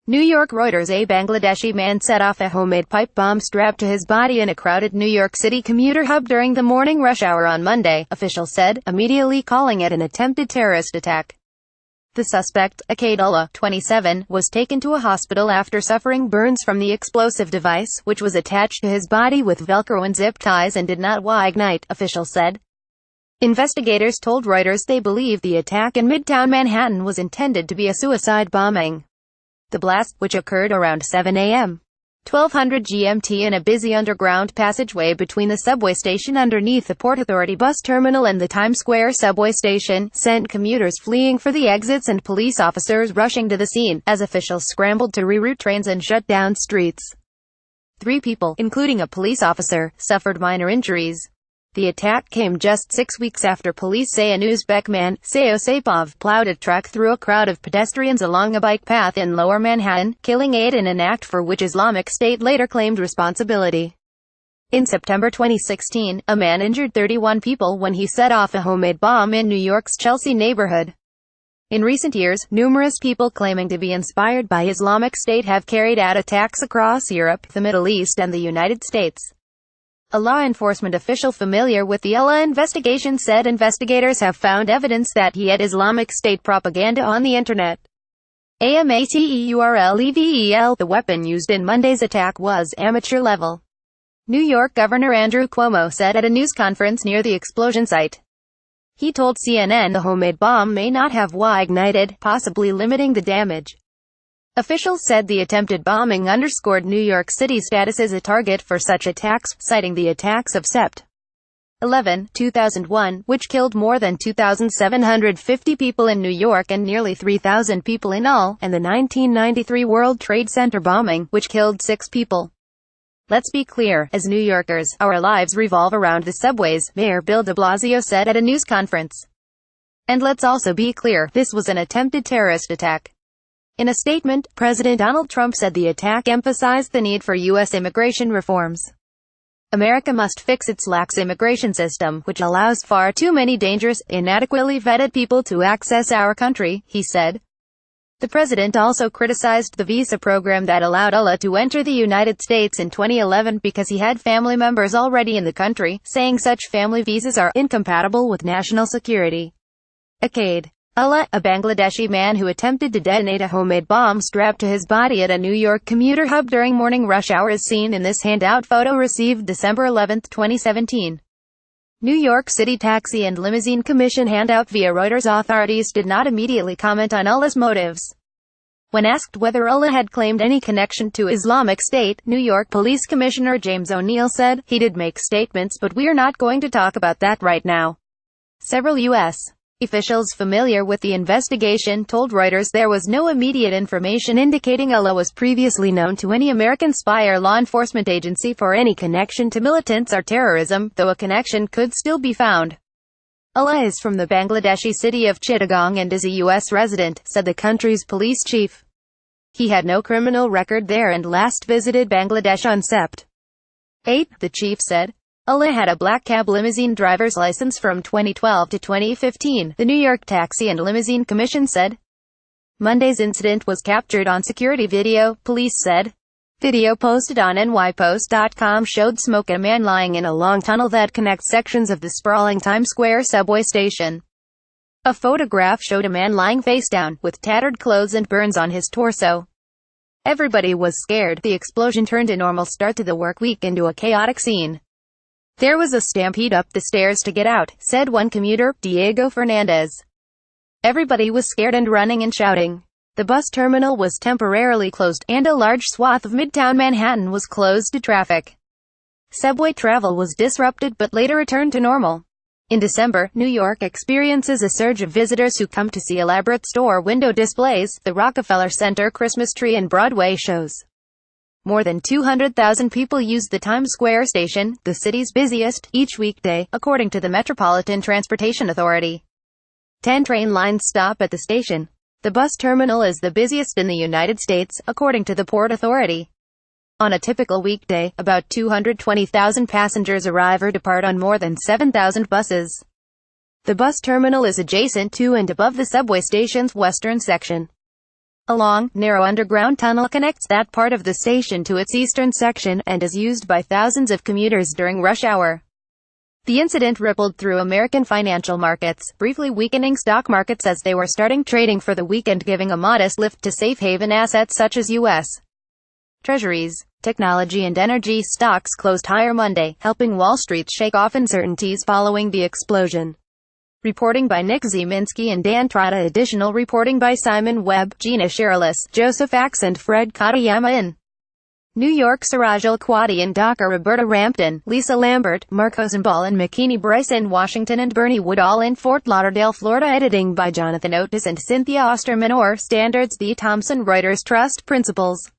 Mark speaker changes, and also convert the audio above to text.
Speaker 1: New York Reuters A Bangladeshi man set off a homemade pipe bomb strapped to his body in a crowded New York City commuter hub during the morning rush hour on Monday, officials said, immediately calling it an attempted terrorist attack. The suspect, Akayed Ullah, 27, was taken to a hospital after suffering burns from the explosive device, which was attached to his body with Velcro and zip ties and did not ignite, officials said. Investigators told Reuters they believe the attack in midtown Manhattan was intended to be a suicide bombing. The blast, which occurred around 7 a.m. 1200 GMT in a busy underground passageway between the subway station underneath the Port Authority bus terminal and the Times Square subway station, sent commuters fleeing for the exits and police officers rushing to the scene, as officials scrambled to reroute trains and shut down streets. 3 people, including a police officer, suffered minor injuries. The attack came just 6 weeks after police say an Uzbek man, Sayo Sapov, plowed a truck through a crowd of pedestrians along a bike path in Lower Manhattan, killing 8 in an act for which Islamic State later claimed responsibility. In September 2016, a man injured 31 people when he set off a homemade bomb in New York's Chelsea neighborhood. In recent years, numerous people claiming to be inspired by Islamic State have carried out attacks across Europe, the Middle East and the United States. A law enforcement official familiar with the Ullah investigation said investigators have found evidence that he had Islamic State propaganda on the internet. AMATEURLEVEL. The weapon used in Monday's attack was amateur level. New York Governor Andrew Cuomo said at a news conference near the explosion site. He told CNN the homemade bomb may not have ignited, possibly limiting the damage. Officials said the attempted bombing underscored New York City's status as a target for such attacks, citing the attacks of Sept. 11, 2001, which killed more than 2,750 people in New York and nearly 3,000 people in all, and the 1993 World Trade Center bombing, which killed 6 people. Let's be clear, as New Yorkers, our lives revolve around the subways, Mayor Bill de Blasio said at a news conference. And let's also be clear, this was an attempted terrorist attack. In a statement, President Donald Trump said the attack emphasized the need for U.S. immigration reforms. America must fix its lax immigration system, which allows far too many dangerous, inadequately vetted people to access our country, he said. The president also criticized the visa program that allowed Ullah to enter the United States in 2011 because he had family members already in the country, saying such family visas are incompatible with national security. Akayed Ullah, a Bangladeshi man who attempted to detonate a homemade bomb strapped to his body at a New York commuter hub during morning rush hour is seen in this handout photo received December 11, 2017. New York City Taxi and Limousine Commission handout via Reuters. Authorities did not immediately comment on Ullah's motives. When asked whether Ullah had claimed any connection to Islamic State, New York Police Commissioner James O'Neill said, "He did make statements, but we're not going to talk about that right now." Several U.S. officials familiar with the investigation told Reuters there was no immediate information indicating Ullah was previously known to any American spy or law enforcement agency for any connection to militants or terrorism, though a connection could still be found. Ullah is from the Bangladeshi city of Chittagong and is a U.S. resident, said the country's police chief. He had no criminal record there and last visited Bangladesh on Sept. 8, the chief said. Ullah had a black cab limousine driver's license from 2012 to 2015, the New York Taxi and Limousine Commission said. Monday's incident was captured on security video, police said. Video posted on nypost.com showed smoke and a man lying in a long tunnel that connects sections of the sprawling Times Square subway station. A photograph showed a man lying face down, with tattered clothes and burns on his torso. Everybody was scared. The explosion turned a normal start to the work week into a chaotic scene. There was a stampede up the stairs to get out, said one commuter, Diego Fernandez. Everybody was scared and running and shouting. The bus terminal was temporarily closed, and a large swath of midtown Manhattan was closed to traffic. Subway travel was disrupted but later returned to normal. In December, New York experiences a surge of visitors who come to see elaborate store window displays, the Rockefeller Center Christmas tree and Broadway shows. More than 200,000 people used the Times Square station, the city's busiest, each weekday, according to the Metropolitan Transportation Authority. 10 train lines stop at the station. The bus terminal is the busiest in the United States, according to the Port Authority. On a typical weekday, about 220,000 passengers arrive or depart on more than 7,000 buses. The bus terminal is adjacent to and above the subway station's western section. A long, narrow underground tunnel connects that part of the station to its eastern section, and is used by thousands of commuters during rush hour. The incident rippled through American financial markets, briefly weakening stock markets as they were starting trading for the weekend, giving a modest lift to safe haven assets such as U.S. Treasuries. Technology and energy stocks closed higher Monday, helping Wall Street shake off uncertainties following the explosion. Reporting by Nick Zeminski and Dan Trotta. Additional reporting by Simon Webb, Gina Shiralis, Joseph Axe and Fred Katayama in New York. Siraj Quaddi in Dhaka. Roberta Rampton, Lisa Lambert, Mark Hosenball and McKinney Bryce in Washington and Bernie Woodall in Fort Lauderdale, Florida. Editing by Jonathan Otis and Cynthia Osterman. Standards. The Thomson Reuters Trust Principles.